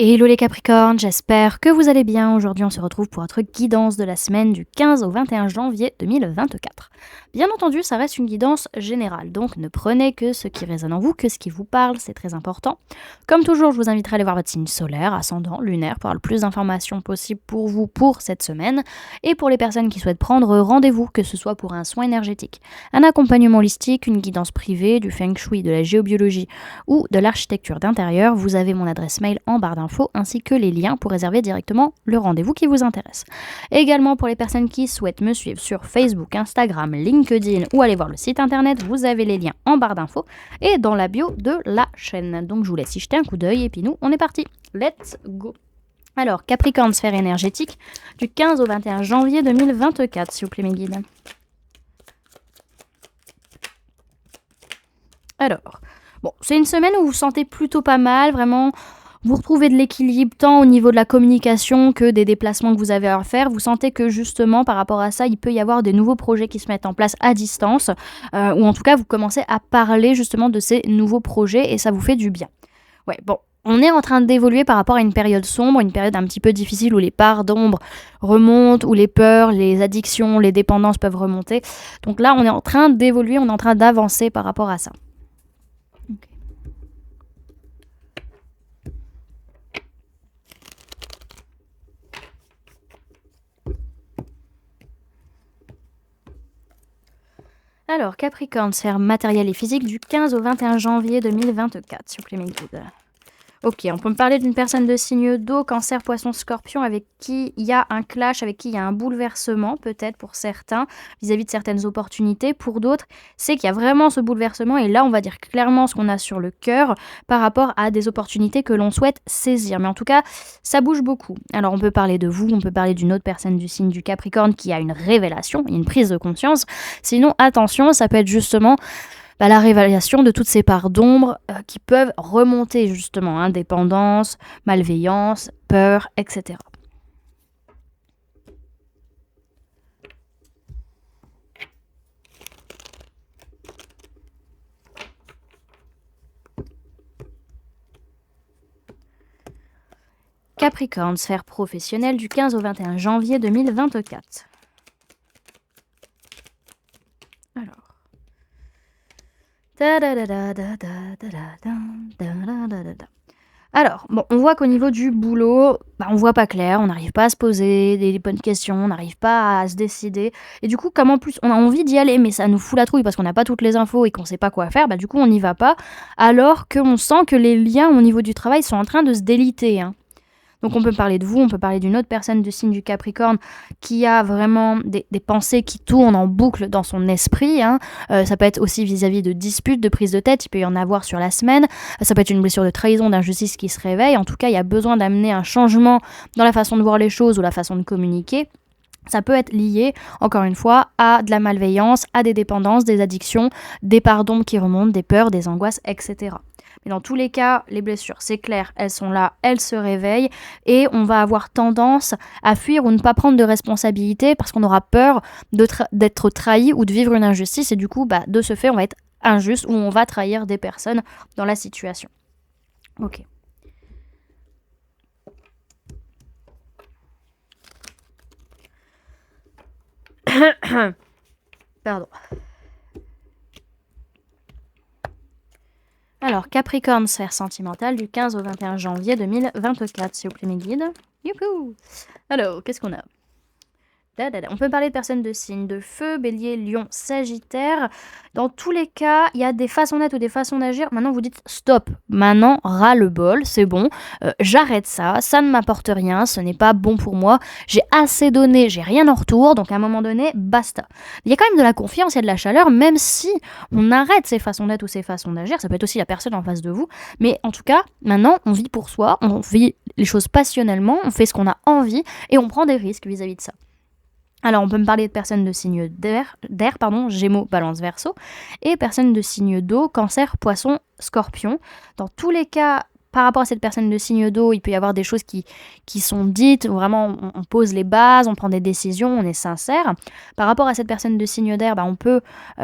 Hello les Capricornes, j'espère que vous allez bien. Aujourd'hui, on se retrouve pour votre guidance de la semaine du 15 au 21 janvier 2024. Bien entendu, ça reste une guidance générale, donc ne prenez que ce qui résonne en vous, que ce qui vous parle, c'est très important. Comme toujours, je vous inviterai à aller voir votre signe solaire, ascendant, lunaire, pour avoir le plus d'informations possible pour vous pour cette semaine. Et pour les personnes qui souhaitent prendre rendez-vous, que ce soit pour un soin énergétique, un accompagnement holistique, une guidance privée, du feng shui, de la géobiologie ou de l'architecture d'intérieur, vous avez mon adresse mail en barre d'infos ainsi que les liens pour réserver directement le rendez-vous qui vous intéresse. Également pour les personnes qui souhaitent me suivre sur Facebook, Instagram, LinkedIn ou aller voir le site internet, vous avez les liens en barre d'infos et dans la bio de la chaîne. Donc je vous laisse y jeter un coup d'œil et puis nous on est parti. Let's go. Alors Capricorne, sphère énergétique du 15 au 21 janvier 2024, s'il vous plaît mes guides. Alors, bon, c'est une semaine où vous vous sentez plutôt pas mal, vraiment. Vous retrouvez de l'équilibre tant au niveau de la communication que des déplacements que vous avez à faire. Vous sentez que justement par rapport à ça, il peut y avoir des nouveaux projets qui se mettent en place à distance ou en tout cas vous commencez à parler justement de ces nouveaux projets et ça vous fait du bien. Ouais, bon. On est en train d'évoluer par rapport à une période sombre, une période un petit peu difficile où les parts d'ombre remontent, où les peurs, les addictions, les dépendances peuvent remonter. Donc là, on est en train d'évoluer, on est en train d'avancer par rapport à ça. Alors, Capricorne, sphère matérielle et physique du 15 au 21 janvier 2024, s'il vous plaît, mes guides. Ok, on peut me parler d'une personne de signe d'eau, cancer, poisson, scorpion, avec qui il y a un clash, avec qui il y a un bouleversement, peut-être pour certains, vis-à-vis de certaines opportunités. Pour d'autres, c'est qu'il y a vraiment ce bouleversement, et là, on va dire clairement ce qu'on a sur le cœur par rapport à des opportunités que l'on souhaite saisir. Mais en tout cas, ça bouge beaucoup. Alors, on peut parler de vous, on peut parler d'une autre personne du signe du Capricorne qui a une révélation, une prise de conscience. Sinon, attention, ça peut être justement la révélation de toutes ces parts d'ombre qui peuvent remonter justement, indépendance, malveillance, peur, etc. Capricorne, sphère professionnelle du 15 au 21 janvier 2024. Alors. Alors, bon, on voit qu'au niveau du boulot, on voit pas clair, on n'arrive pas à se poser des bonnes questions, on n'arrive pas à se décider. Et du coup, comme en plus on a envie d'y aller, mais ça nous fout la trouille parce qu'on n'a pas toutes les infos et qu'on sait pas quoi faire, du coup on n'y va pas. Alors qu'on sent que les liens au niveau du travail sont en train de se déliter, hein. Donc on peut parler de vous, on peut parler d'une autre personne du signe du Capricorne qui a vraiment des pensées qui tournent en boucle dans son esprit, hein. Ça peut être aussi vis-à-vis de disputes, de prises de tête, il peut y en avoir sur la semaine. Ça peut être une blessure de trahison, d'injustice qui se réveille. En tout cas, il y a besoin d'amener un changement dans la façon de voir les choses ou la façon de communiquer. Ça peut être lié, encore une fois, à de la malveillance, à des dépendances, des addictions, des parts d'ombre qui remontent, des peurs, des angoisses, etc. Mais dans tous les cas, les blessures, c'est clair, elles sont là, elles se réveillent et on va avoir tendance à fuir ou ne pas prendre de responsabilité parce qu'on aura peur d'être trahi ou de vivre une injustice et du coup, de ce fait, on va être injuste ou on va trahir des personnes dans la situation. Ok. Pardon. Alors, Capricorne, sphère sentimentale du 15 au 21 janvier 2024, s'il vous plaît, mes guides. Youhou! Alors, qu'est-ce qu'on a? On peut parler de personnes de signes de feu, bélier, lion, sagittaire. Dans tous les cas, il y a des façons d'être ou des façons d'agir. Maintenant, vous dites stop. Maintenant, ras-le-bol, c'est bon. J'arrête ça. Ça ne m'apporte rien. Ce n'est pas bon pour moi. J'ai assez donné, j'ai rien en retour. Donc, à un moment donné, basta. Il y a quand même de la confiance, il y a de la chaleur, même si on arrête ces façons d'être ou ces façons d'agir. Ça peut être aussi la personne en face de vous. Mais en tout cas, maintenant, on vit pour soi. On vit les choses passionnellement. On fait ce qu'on a envie et on prend des risques vis-à-vis de ça. Alors, on peut me parler de personnes de signe d'air, Gémeaux, Balance, Verseau, et personnes de signe d'eau, Cancer, Poisson, Scorpion. Dans tous les cas, par rapport à cette personne de signe d'eau, il peut y avoir des choses qui sont dites, vraiment on pose les bases, on prend des décisions, on est sincère. Par rapport à cette personne de signe d'air, on peut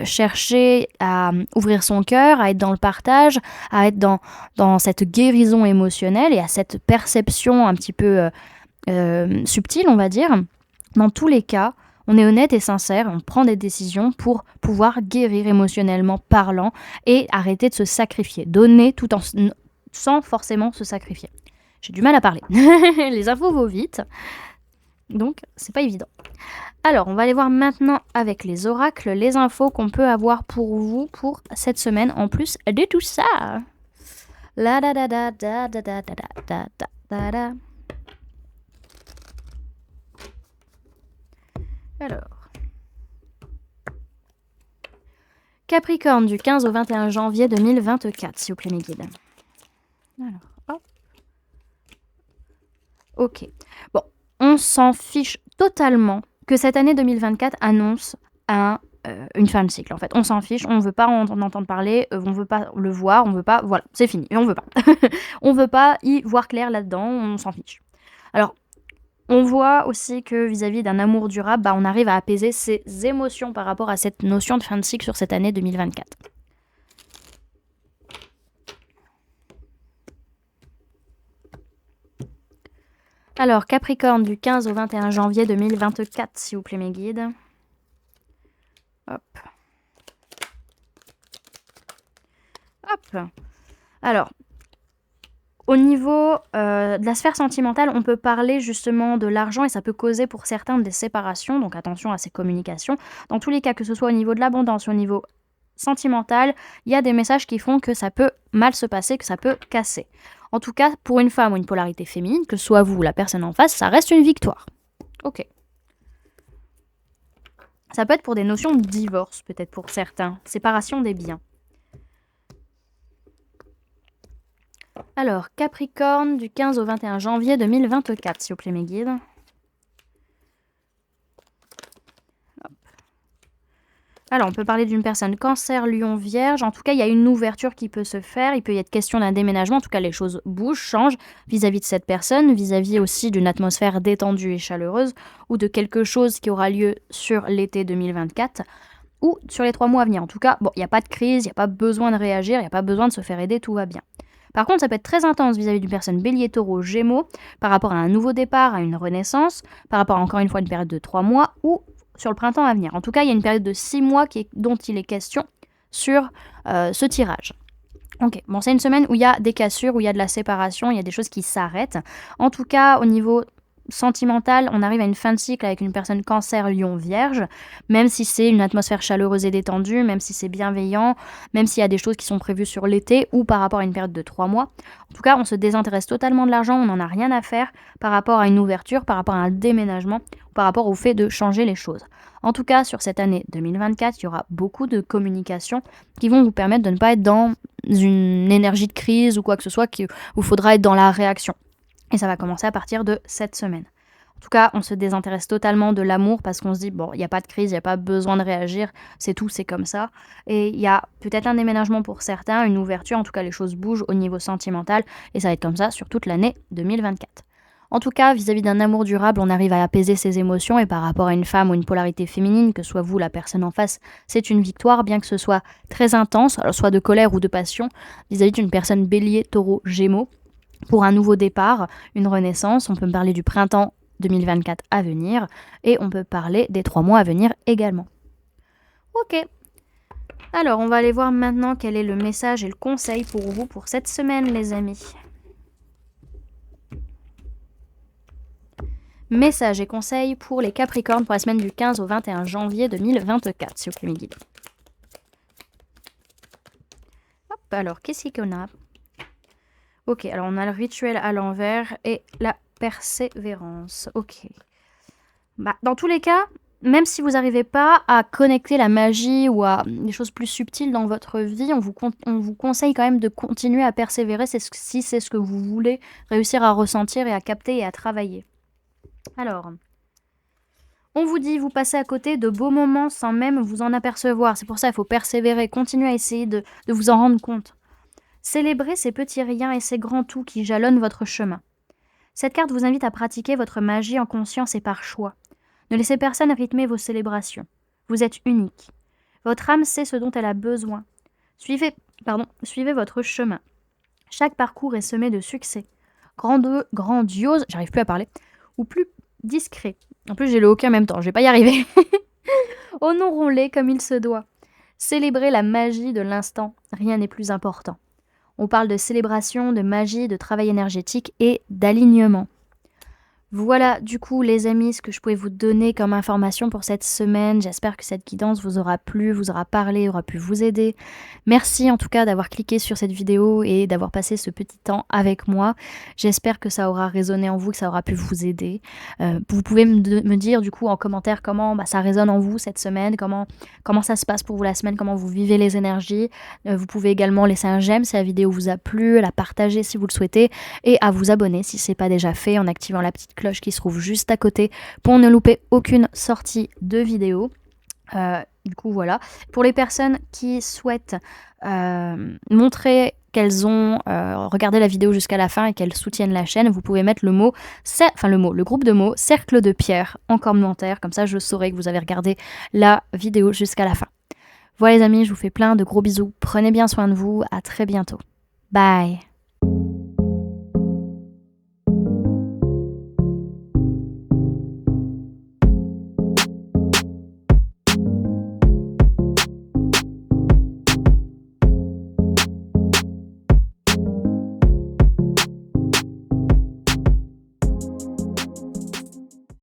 chercher à ouvrir son cœur, à être dans le partage, à être dans cette guérison émotionnelle et à cette perception un petit peu subtile, on va dire. Dans tous les cas, on est honnête et sincère, on prend des décisions pour pouvoir guérir émotionnellement parlant et arrêter de se sacrifier, donner tout sans forcément se sacrifier. J'ai du mal à parler. Les infos vont vite, donc c'est pas évident. Alors, on va aller voir maintenant avec les oracles, les infos qu'on peut avoir pour vous pour cette semaine, en plus de tout ça. La da da da da da da da da da da da. Alors, Capricorne du 15 au 21 janvier 2024, s'il vous plaît mes guides. Alors, hop. Ok. Bon, on s'en fiche totalement que cette année 2024 annonce une fin de cycle. En fait, on s'en fiche, on ne veut pas en entendre parler, on ne veut pas le voir, on veut pas, voilà, c'est fini, on veut pas. On veut pas y voir clair là-dedans, on s'en fiche. Alors, on voit aussi que vis-à-vis d'un amour durable, on arrive à apaiser ses émotions par rapport à cette notion de fin de cycle sur cette année 2024. Alors, Capricorne du 15 au 21 janvier 2024, s'il vous plaît mes guides. Hop. Hop. Alors, au niveau de la sphère sentimentale, on peut parler justement de l'argent et ça peut causer pour certains des séparations, donc attention à ces communications. Dans tous les cas, que ce soit au niveau de l'abondance ou au niveau sentimental, il y a des messages qui font que ça peut mal se passer, que ça peut casser. En tout cas, pour une femme ou une polarité féminine, que ce soit vous ou la personne en face, ça reste une victoire. Ok. Ça peut être pour des notions de divorce, peut-être pour certains, séparation des biens. Alors, Capricorne du 15 au 21 janvier 2024, s'il vous plaît mes guides. Hop. Alors, on peut parler d'une personne Cancer, Lion, Vierge. En tout cas, il y a une ouverture qui peut se faire. Il peut y être question d'un déménagement. En tout cas, les choses bougent, changent vis-à-vis de cette personne, vis-à-vis aussi d'une atmosphère détendue et chaleureuse ou de quelque chose qui aura lieu sur l'été 2024 ou sur les 3 mois à venir. En tout cas, bon, il n'y a pas de crise, il n'y a pas besoin de réagir, il n'y a pas besoin de se faire aider, tout va bien. Par contre, ça peut être très intense vis-à-vis d'une personne Bélier, Taureau, Gémeaux, par rapport à un nouveau départ, à une renaissance, par rapport à encore une fois une période de 3 mois ou sur le printemps à venir. En tout cas, il y a une période de 6 mois dont il est question sur ce tirage. Ok, bon, c'est une semaine où il y a des cassures, où il y a de la séparation, il y a des choses qui s'arrêtent. En tout cas, au niveau sentimental, on arrive à une fin de cycle avec une personne Cancer, Lion, Vierge, même si c'est une atmosphère chaleureuse et détendue, même si c'est bienveillant, même s'il y a des choses qui sont prévues sur l'été ou par rapport à une période de 3 mois. En tout cas, on se désintéresse totalement de l'argent, on n'en a rien à faire par rapport à une ouverture, par rapport à un déménagement, par rapport au fait de changer les choses. En tout cas, sur cette année 2024, il y aura beaucoup de communications qui vont vous permettre de ne pas être dans une énergie de crise ou quoi que ce soit, où il faudra être dans la réaction. Et ça va commencer à partir de cette semaine. En tout cas, on se désintéresse totalement de l'amour parce qu'on se dit, bon, il n'y a pas de crise, il n'y a pas besoin de réagir, c'est tout, c'est comme ça. Et il y a peut-être un déménagement pour certains, une ouverture, en tout cas les choses bougent au niveau sentimental et ça va être comme ça sur toute l'année 2024. En tout cas, vis-à-vis d'un amour durable, on arrive à apaiser ses émotions et par rapport à une femme ou une polarité féminine, que soit vous, la personne en face, c'est une victoire, bien que ce soit très intense, alors soit de colère ou de passion, vis-à-vis d'une personne Bélier, Taureau, Gémeaux. Pour un nouveau départ, une renaissance, on peut me parler du printemps 2024 à venir et on peut parler des 3 mois à venir également. Ok. Alors, on va aller voir maintenant quel est le message et le conseil pour vous pour cette semaine, les amis. Message et conseil pour les Capricornes pour la semaine du 15 au 21 janvier 2024, s'il vous plaît, mes guides. Hop, alors, qu'est-ce qu'on a ? Ok, alors on a le rituel à l'envers et la persévérance. Ok. Dans tous les cas, même si vous n'arrivez pas à connecter la magie ou à des choses plus subtiles dans votre vie, on vous conseille quand même de continuer à persévérer si c'est ce que vous voulez réussir à ressentir et à capter et à travailler. Alors, on vous dit, vous passez à côté de beaux moments sans même vous en apercevoir. C'est pour ça qu'il faut persévérer, continuer à essayer de vous en rendre compte. Célébrez ces petits riens et ces grands tout qui jalonnent votre chemin. Cette carte vous invite à pratiquer votre magie en conscience et par choix. Ne laissez personne rythmer vos célébrations. Vous êtes unique. Votre âme sait ce dont elle a besoin. Suivez votre chemin. Chaque parcours est semé de succès. Grandiose, j'arrive plus à parler, ou plus discret. En plus, j'ai le hockey en même temps, je vais pas y arriver. Honorons-les comme il se doit. Célébrez la magie de l'instant, rien n'est plus important. On parle de célébration, de magie, de travail énergétique et d'alignement. Voilà, du coup, les amis, ce que je pouvais vous donner comme information pour cette semaine. J'espère que cette guidance vous aura plu, vous aura parlé, aura pu vous aider. Merci en tout cas d'avoir cliqué sur cette vidéo et d'avoir passé ce petit temps avec moi. J'espère que ça aura résonné en vous, que ça aura pu vous aider. Vous pouvez me dire du coup en commentaire comment ça résonne en vous cette semaine, comment ça se passe pour vous la semaine, comment vous vivez les énergies. Vous pouvez également laisser un j'aime si la vidéo vous a plu, la partager si vous le souhaitez et à vous abonner si ce n'est pas déjà fait en activant la petite cloche qui se trouve juste à côté pour ne louper aucune sortie de vidéo. Du coup voilà. Pour les personnes qui souhaitent montrer qu'elles ont regardé la vidéo jusqu'à la fin et qu'elles soutiennent la chaîne, vous pouvez mettre le groupe de mots cercle de pierre en commentaire, comme ça je saurai que vous avez regardé la vidéo jusqu'à la fin. Voilà les amis, je vous fais plein de gros bisous, prenez bien soin de vous, à très bientôt. Bye.